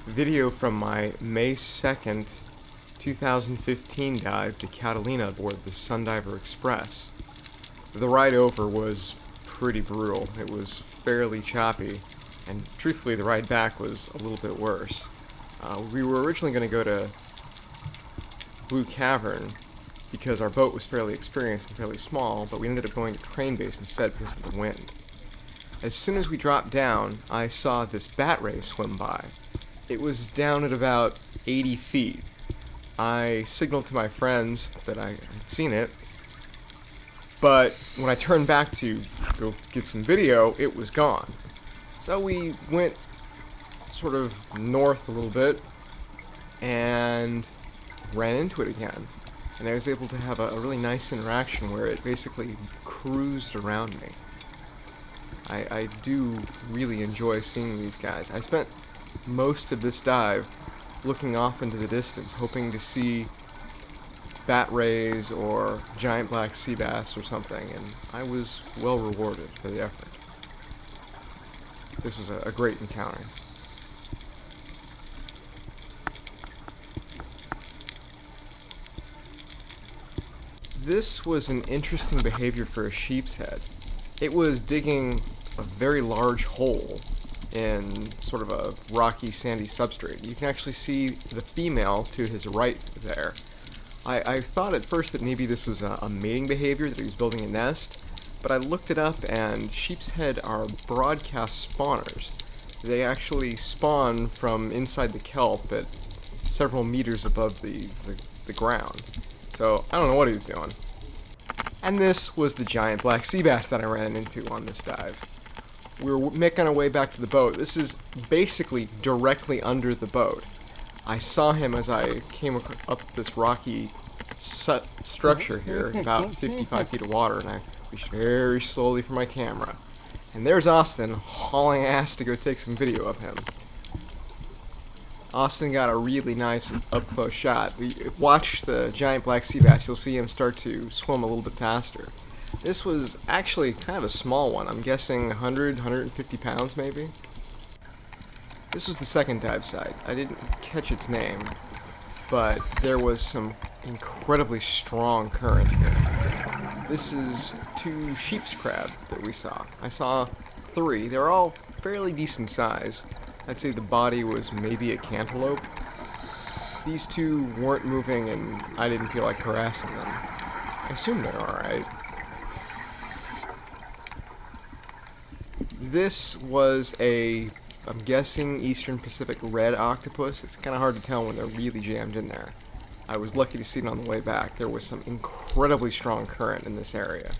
video from my May 2nd, 2015 dive to Catalina aboard the Sundiver Express. The ride over was pretty brutal. It was fairly choppy, and truthfully the ride back was a little bit worse. We were originally going to go to Blue Cavern because our boat was fairly experienced and fairly small, but we ended up going to Crane Base instead because of the wind. As soon as we dropped down, I saw this bat ray swim by. It was down at about 80 feet. I signaled to my friends that I had seen it, but when I turned back to go get some video, it was gone. So we went sort of north a little bit and ran into it again. And I was able to have a really nice interaction where it basically cruised around me. I do really enjoy seeing these guys. I spent most of this dive looking off into the distance, hoping to see bat rays or giant black sea bass or something, and I was well rewarded for the effort. This was a great encounter. This was an interesting behavior for a sheep's head. It was digging a very large hole in sort of a rocky, sandy substrate. You can actually see the female to his right there. I thought at first that maybe this was a mating behavior, that he was building a nest, but I looked it up, and sheep's head are broadcast spawners. They actually spawn from inside the kelp at several meters above the ground. So I don't know what he was doing. And this was the giant black sea bass that I ran into on this dive. We were making our way back to the boat. This is basically directly under the boat. I saw him as I came up this rocky structure here, about 55 feet of water, and I reached very slowly for my camera. And there's Austin hauling ass to go take some video of him. Austin got a really nice up-close shot. Watch the giant black sea bass. You'll see him start to swim a little bit faster. This was actually kind of a small one. I'm guessing 100, 150 pounds maybe. This was the second dive site. I didn't catch its name, but there was some incredibly strong current here. This is 2 sheep's crab that we saw. I saw 3. They're all fairly decent size. I'd say the body was maybe a cantaloupe. These 2 weren't moving, and I didn't feel like harassing them. I assume they're alright. This was I'm guessing Eastern Pacific red octopus. It's kind of hard to tell when they're really jammed in there. I was lucky to see it on the way back. There was some incredibly strong current in this area.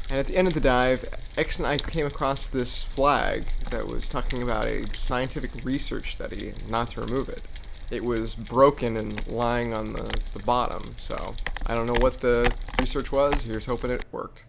And at the end of the dive, X and I came across this flag that was talking about a scientific research study, not to remove it. It was broken and lying on the bottom, so I don't know what the research was. Here's hoping it worked.